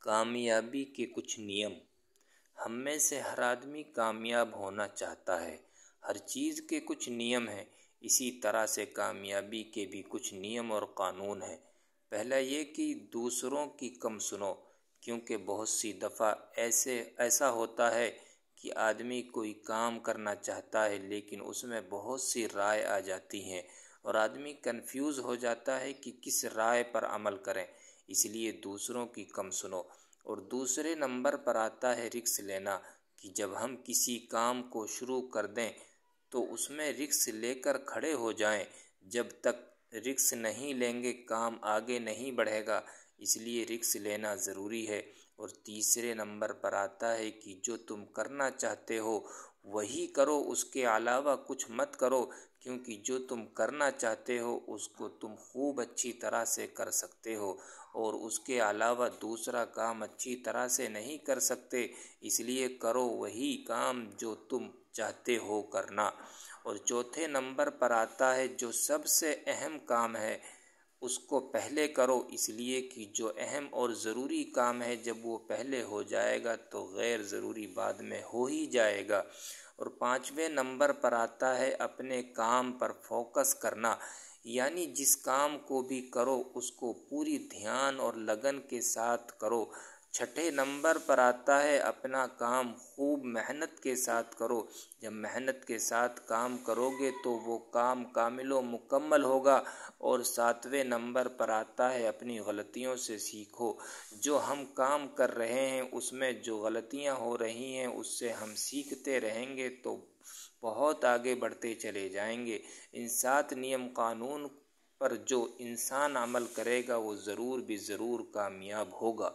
کامیابی کے کچھ نیم۔ ہم میں سے ہر آدمی کامیاب ہونا چاہتا ہے۔ ہر چیز کے کچھ نیم ہیں، اسی طرح سے کامیابی کے بھی کچھ نیم اور قانون ہیں۔ پہلا یہ کہ دوسروں کی کم سنو، کیونکہ بہت سی دفعہ ایسا ہوتا ہے کہ آدمی کوئی کام کرنا چاہتا ہے لیکن اس میں بہت سی رائے آ جاتی ہیں اور آدمی کنفیوز ہو جاتا ہے کہ کس رائے پر عمل کریں، اس لیے دوسروں کی کم سنو۔ اور دوسرے نمبر پر آتا ہے رسک لینا، کہ جب ہم کسی کام کو شروع کر دیں تو اس میں رسک لے کر کھڑے ہو جائیں۔ جب تک رسک نہیں لیں گے کام آگے نہیں بڑھے گا، اس لیے رسک لینا ضروری ہے۔ اور تیسرے نمبر پر آتا ہے کہ جو تم کرنا چاہتے ہو وہی کرو، اس کے علاوہ کچھ مت کرو، کیونکہ جو تم کرنا چاہتے ہو اس کو تم خوب اچھی طرح سے کر سکتے ہو اور اس کے علاوہ دوسرا کام اچھی طرح سے نہیں کر سکتے، اس لیے کرو وہی کام جو تم چاہتے ہو کرنا۔ اور چوتھے نمبر پر آتا ہے جو سب سے اہم کام ہے اس کو پہلے کرو، اس لیے کہ جو اہم اور ضروری کام ہے جب وہ پہلے ہو جائے گا تو غیر ضروری بعد میں ہو ہی جائے گا۔ اور پانچویں نمبر پر آتا ہے اپنے کام پر فوکس کرنا، یعنی جس کام کو بھی کرو اس کو پوری دھیان اور لگن کے ساتھ کرو۔ چھٹے نمبر پر آتا ہے اپنا کام خوب محنت کے ساتھ کرو، جب محنت کے ساتھ کام کرو گے تو وہ کام کامل و مکمل ہوگا۔ اور ساتویں نمبر پر آتا ہے اپنی غلطیوں سے سیکھو، جو ہم کام کر رہے ہیں اس میں جو غلطیاں ہو رہی ہیں اس سے ہم سیکھتے رہیں گے تو بہت آگے بڑھتے چلے جائیں گے۔ ان 7 نیم قانون پر جو انسان عمل کرے گا وہ ضرور بھی ضرور کامیاب ہوگا۔